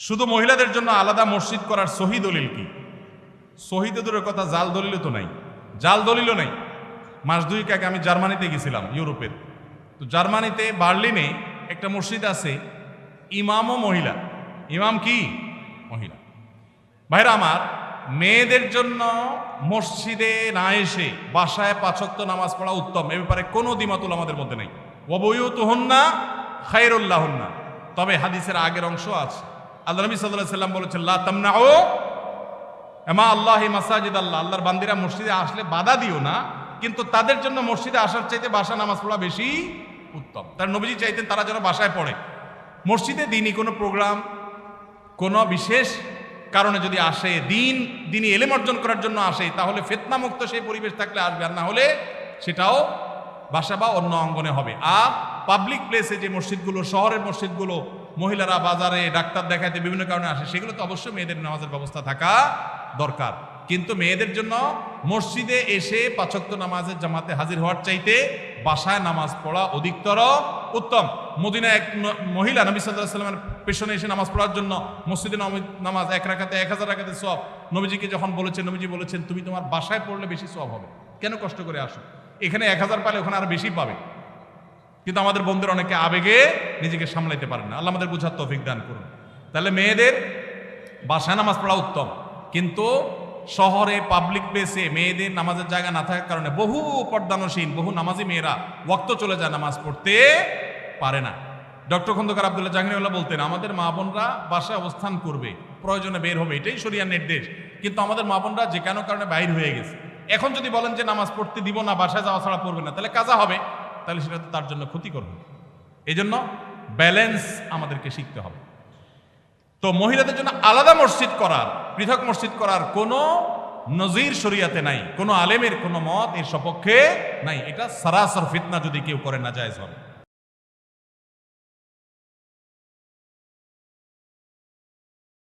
শুধু মহিলাদের জন্য আলাদা মসজিদ করার সহি দলিল কি? সহি তো দূরের কথা, জাল দলিলও তো নাই, জাল দলিলও নেই। মাস দুয়েক আগে আমি জার্মানিতে গেছিলাম, ইউরোপের। তো জার্মানিতে বার্লিনে একটা মসজিদ আছে, ইমামও মহিলা। ইমাম কি? মহিলা। ভাইরা আমার, মেয়েদের জন্য মসজিদে না এসে বাসায় 5 ওয়াক্ত নামাজ পড়া উত্তম, এ ব্যাপারে কোনো দ্বিমত আমাদের মধ্যে নেই। ওয়াবুয়ুতুহুন্না খায়রুল লাহুন্না। তবে হাদিসের আগের অংশ আছে, আল্লাহ নবী সাল্লাল্লাহু আলাইহি সাল্লাম বলেছেন, লা তামনাউ মা আল্লাহি মাসাজিদ আল্লাহ, আল্লাহর বান্দিরা মসজিদে আসলে বাধা দিও না, কিন্তু তাদের জন্য মসজিদে আসার চাইতে বাসা নামাজ পড়া বেশি উত্তম। তার নবীজি চাইতেন তারা যেন বাসায় পড়ে। মসজিদে দিনই কোনো প্রোগ্রাম, কোনো বিশেষ কারণে যদি আসে, দিনই এলেম অর্জন করার জন্য আসে, তাহলে ফিতনামুক্ত সেই পরিবেশ থাকলে আসবে, আর না হলে সেটাও বাসা বা অন্য অঙ্গনে হবে। আর পাবলিক প্লেসে যে মসজিদগুলো, শহরের মসজিদগুলো, মহিলারা বাজারে ডাক্তার দেখাইতে বিভিন্ন কারণে আসে, সেগুলো তো অবশ্যই মেয়েদের নামাজের ব্যবস্থা থাকা দরকার। কিন্তু মেয়েদের জন্য মসজিদে এসে 5 ওয়াক্ত নামাজের জামাতে হাজির হওয়ার চাইতে বাসায় নামাজ পড়া অধিকতর উত্তম। মদিনায় এক মহিলা নবী সাল্লাল্লাহু আলাইহি ওয়াসাল্লামের পেছনে এসে নামাজ পড়ার জন্য, মসজিদে নামাজ 1 রাকাতে 1000 রাকাতে সওয়াব, নবীজিকে যখন বলেছেন, নবীজি বলেছেন, তুমি তোমার বাসায় পড়লে বেশি সওয়াব হবে, কেন কষ্ট করে আসো? এখানে 1000 পালে ওখানে আরো বেশি পাবে। কিন্তু আমাদের বন্ধুরা অনেকে আবেগে নিজেকে সামলাইতে পারেন না। আল্লাহ আমাদের বুঝার তৌফিক দান করুন। তাহলে মেয়েদের বাসায় নামাজ পড়া উত্তম, কিন্তু শহরে পাবলিক প্লেসে মেয়েদের নামাজের জায়গা না থাকার কারণে বহু পর্দানসীন, বহু নামাজি মেয়েরা ওয়াক্ত চলে যায়, নামাজ পড়তে পারে না। ডক্টর খন্দকার আব্দুল্লাহ জাহাঙ্গীরউল্লাহ বলতেন, আমাদের মা বোনরা বাসায় অবস্থান করবে, প্রয়োজনে বের হবে, এটাই শরিয়ার নির্দেশ। কিন্তু আমাদের মা বোনরা যে কোনো কারণে বাইর হয়ে গেছে, এখন যদি বলেন যে নামাজ পড়তে দিব না, বাসায় যাওয়া ছাড়া পড়বে না, তাহলে কাজা হবে, তাহলে সেটা তো তার জন্য ক্ষতিকর হবে। এই জন্য ব্যালেন্স আমাদেরকে শিখতে হবে। তো মহিলাদের জন্য আলাদা মসজিদ করার, পৃথক মসজিদ করার কোনো নজির শরিয়াতে নাই, কোনো আলেমের কোনো মত এর সপক্ষে নাই। এটা সারাসর ফিতনা যদি কেউ করে, নাজায়েজ হবে।